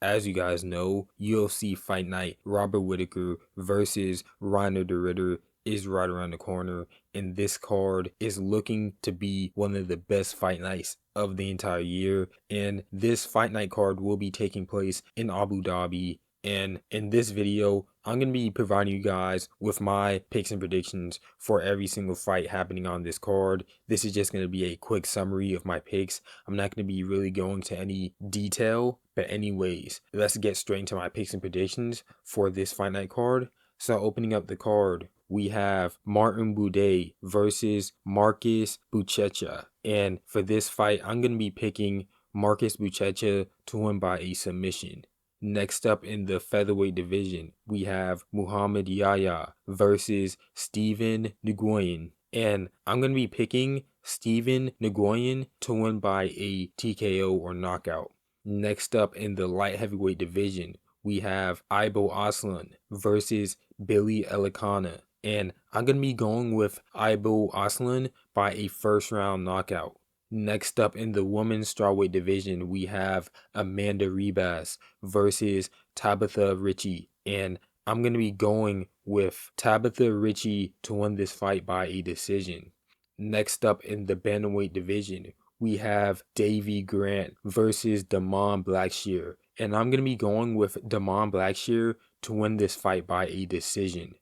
as you guys know, UFC Fight Night, Robert Whittaker versus Reiner the Ritter is right around the corner, and this card is looking to be one of the best fight nights of the entire year. And this fight night card will be taking place in Abu Dhabi. And in this video, I'm going to be providing you guys with my picks and predictions for every single fight happening on this card. This is just going to be a quick summary of my picks. I'm not going to be really going to any detail, but anyways, let's get straight into my picks and predictions for this fight night card. So opening up the card, we have Martin Buday versus Marcus Buchecha. And for this fight, I'm going to be picking Marcus Buchecha to win by a submission. Next up in the featherweight division, we have Muhammad Yahya versus Steven Nguyen. And I'm going to be picking Steven Nguyen to win by a TKO or knockout. Next up in the light heavyweight division, we have Ibo Aslan versus Billy Elikana. And I'm going to be going with Ibo Aslan by a first round knockout. Next up in the women's strawweight division, we have Amanda Ribas versus Tabitha Ritchie. And I'm going to be going with Tabitha Ritchie to win this fight by a decision. Next up in the bantamweight division, we have Davy Grant versus Damon Blackshear. And I'm going to be going with Damon Blackshear to win this fight by a decision.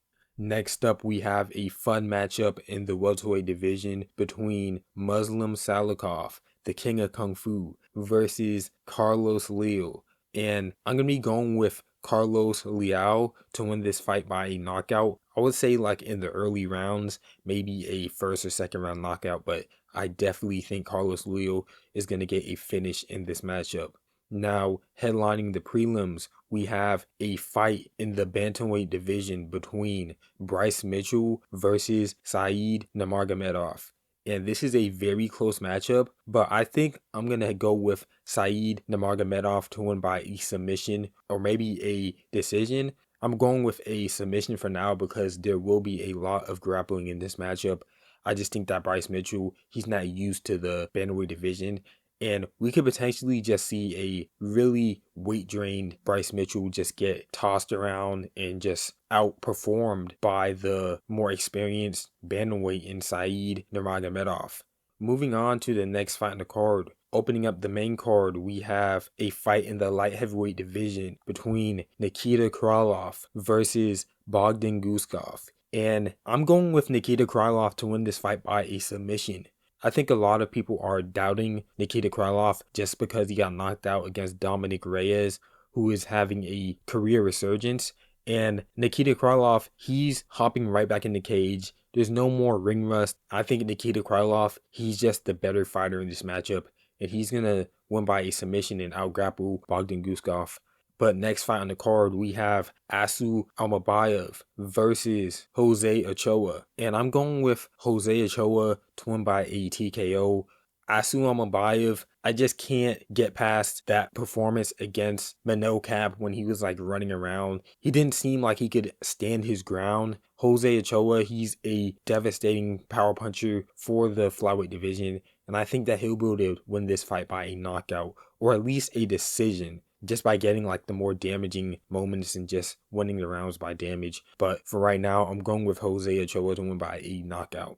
Next up, we have a fun matchup in the welterweight division between Muslim Salikov, the king of Kung Fu, versus Carlos Liu. And I'm going to be going with Carlos Liu to win this fight by a knockout. I would say like in the early rounds, maybe a first or second round knockout, but I definitely think Carlos Liu is going to get a finish in this matchup. Now, headlining the prelims, we have a fight in the bantamweight division between Bryce Mitchell versus Saeed Nurmagomedov. And this is a very close matchup, but I think I'm going to go with Saeed Nurmagomedov to win by a submission or maybe a decision. I'm going with a submission for now because there will be a lot of grappling in this matchup. I just think that Bryce Mitchell, he's not used to the bantamweight division. And we could potentially just see a really weight-drained Bryce Mitchell just get tossed around and just outperformed by the more experienced bantamweight in Saeed Nurmagomedov. Moving on to the next fight in the card. Opening up the main card, we have a fight in the light heavyweight division between Nikita Krylov versus Bogdan Guskov. And I'm going with Nikita Krylov to win this fight by a submission. I think a lot of people are doubting Nikita Krylov just because he got knocked out against Dominic Reyes, who is having a career resurgence. And Nikita Krylov, he's hopping right back in the cage. There's no more ring rust. I think Nikita Krylov, he's just the better fighter in this matchup. And he's going to win by a submission and out-grapple Bogdan Guskov. But next fight on the card, we have Asu Almabayev versus Jose Ochoa. And I'm going with Jose Ochoa to win by a TKO. Asu Almabayev, I just can't get past that performance against Manel Cap when he was like running around. He didn't seem like he could stand his ground. Jose Ochoa, he's a devastating power puncher for the flyweight division. And I think that he'll be able to win this fight by a knockout or at least a decision, just by getting like the more damaging moments and just winning the rounds by damage. But for right now, I'm going with Jose Ochoa to win by a knockout.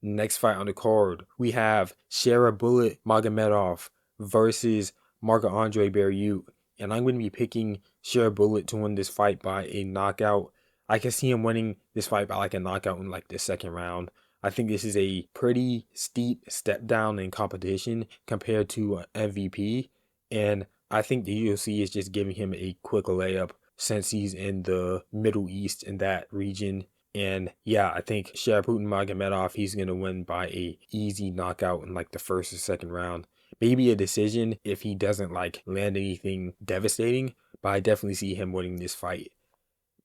Next fight on the card, we have Sharabullet Magomedov versus Marc-Andre Barriault. And I'm going to be picking Sharabullet to win this fight by a knockout. I can see him winning this fight by like a knockout in like the second round. I think this is a pretty steep step down in competition compared to MVP. And I think the UFC is just giving him a quick layup since he's in the Middle East in that region. And yeah, I think Sharabullet Magomedov, he's going to win by a easy knockout in like the first or second round. Maybe a decision if he doesn't like land anything devastating, but I definitely see him winning this fight.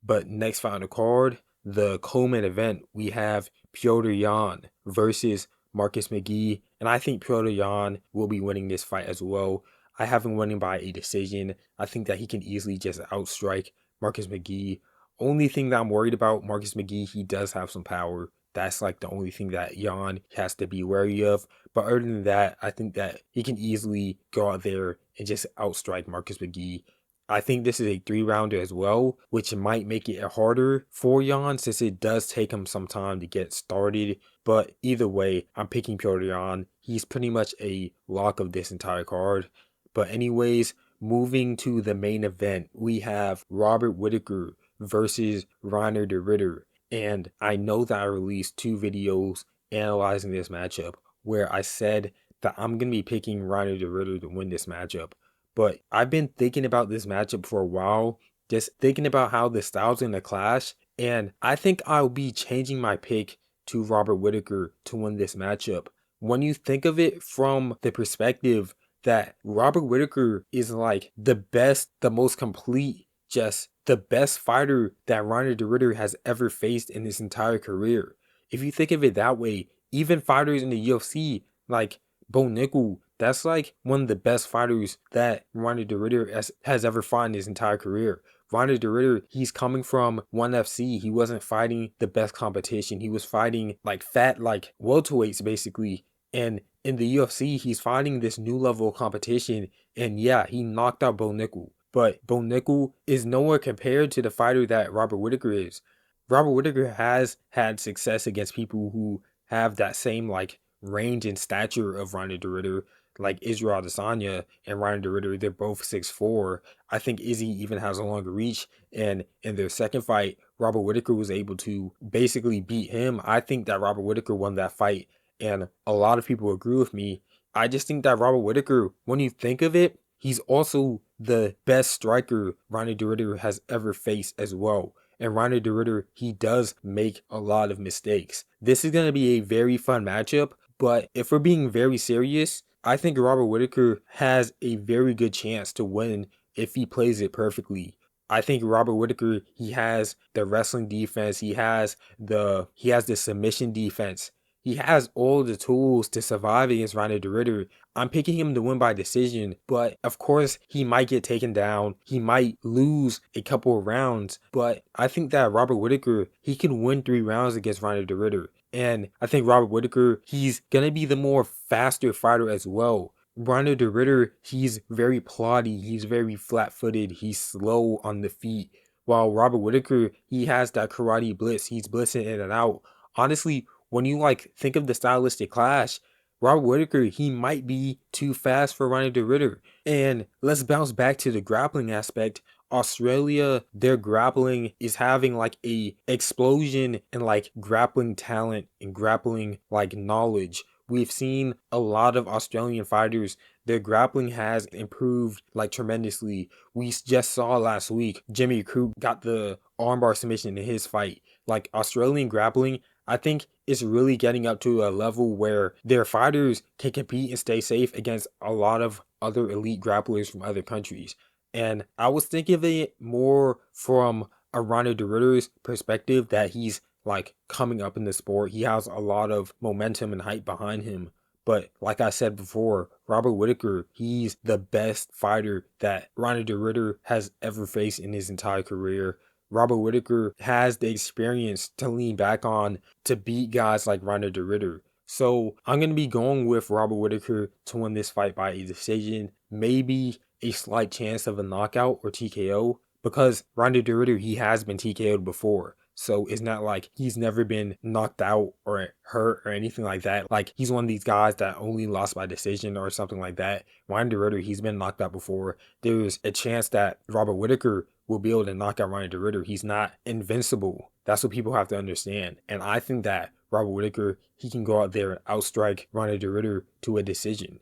But next fight on the card, the co-main event, we have Petr Yan versus Marcus McGee. And I think Petr Yan will be winning this fight as well. I have him winning by a decision. I think that he can easily just outstrike Marcus McGee. Only thing that I'm worried about, Marcus McGee, he does have some power. That's like the only thing that Yan has to be wary of. But other than that, I think that he can easily go out there and just outstrike Marcus McGee. I think this is a 3-rounder as well, which might make it harder for Jan since it does take him some time to get started. But either way, I'm picking Piotr Jan. He's pretty much a lock of this entire card. But anyways, moving to the main event, we have Robert Whittaker versus Reiner de Ritter. And I know that I released 2 videos analyzing this matchup where I said that I'm going to be picking Reiner de Ritter to win this matchup. But I've been thinking about this matchup for a while, just thinking about how the styles in the clash, and I think I'll be changing my pick to Robert Whittaker to win this matchup. When you think of it from the perspective that Robert Whittaker is like the best, the most complete, just the best fighter that Reiner de Ritter has ever faced in his entire career. If you think of it that way, even fighters in the UFC like Bo Nickel, that's like one of the best fighters that Reiner de Ritter has ever fought in his entire career. Reiner de Ritter, he's coming from ONE FC. He wasn't fighting the best competition. He was fighting like fat, like welterweights basically. And in the UFC, he's fighting this new level of competition. And yeah, he knocked out Bo Nickel. But Bo Nickel is nowhere compared to the fighter that Robert Whittaker is. Robert Whittaker has had success against people who have that same like range and stature of Reiner de Ritter, like Israel Adesanya and Reiner de Ritter. They're both 6'4". I think Izzy even has a longer reach, and in their second fight, Robert Whittaker was able to basically beat him. I think that Robert Whittaker won that fight, and a lot of people agree with me. I just think that Robert Whittaker, when you think of it, he's also the best striker Reiner de Ritter has ever faced as well. And Reiner de Ritter, he does make a lot of mistakes. This is going to be a very fun matchup, but if we're being very serious, I think Robert Whittaker has a very good chance to win if he plays it perfectly. I think Robert Whittaker, he has the wrestling defense, he has the submission defense. He has all the tools to survive against Reiner de Ritter. I'm picking him to win by decision, but of course he might get taken down. He might lose a couple of rounds, but I think that Robert Whittaker, he can win 3 rounds against Reiner de Ritter. And I think Robert Whittaker, he's gonna be the more faster fighter as well. Reiner de Ritter, he's very ploddy, he's very flat-footed, he's slow on the feet. While Robert Whittaker, he has that karate blitz, he's blitzing in and out. Honestly, when you like think of the stylistic clash, Robert Whittaker, he might be too fast for Reiner de Ritter. And let's bounce back to the grappling aspect. Australia, their grappling is having like a explosion in like grappling talent and grappling like knowledge. We've seen a lot of Australian fighters, their grappling has improved like tremendously. We just saw last week, Jimmy Crute got the armbar submission in his fight. Like Australian grappling, I think it's really getting up to a level where their fighters can compete and stay safe against a lot of other elite grapplers from other countries. And I was thinking of it more from a Reiner de Ritter's perspective that he's like coming up in the sport. He has a lot of momentum and hype behind him. But like I said before, Robert Whittaker, he's the best fighter that Reiner de Ritter has ever faced in his entire career. Robert Whittaker has the experience to lean back on to beat guys like Reiner de Ritter. So I'm going to be going with Robert Whittaker to win this fight by a decision. Maybe a slight chance of a knockout or TKO, because Reiner de Ritter, he has been TKO'd before. So it's not like he's never been knocked out or hurt or anything like that. Like he's one of these guys that only lost by decision or something like that. Reiner de Ritter, he's been knocked out before. There's a chance that Robert Whittaker will be able to knock out Reiner de Ritter. He's not invincible. That's what people have to understand. And I think that Robert Whittaker, he can go out there and outstrike Reiner de Ritter to a decision.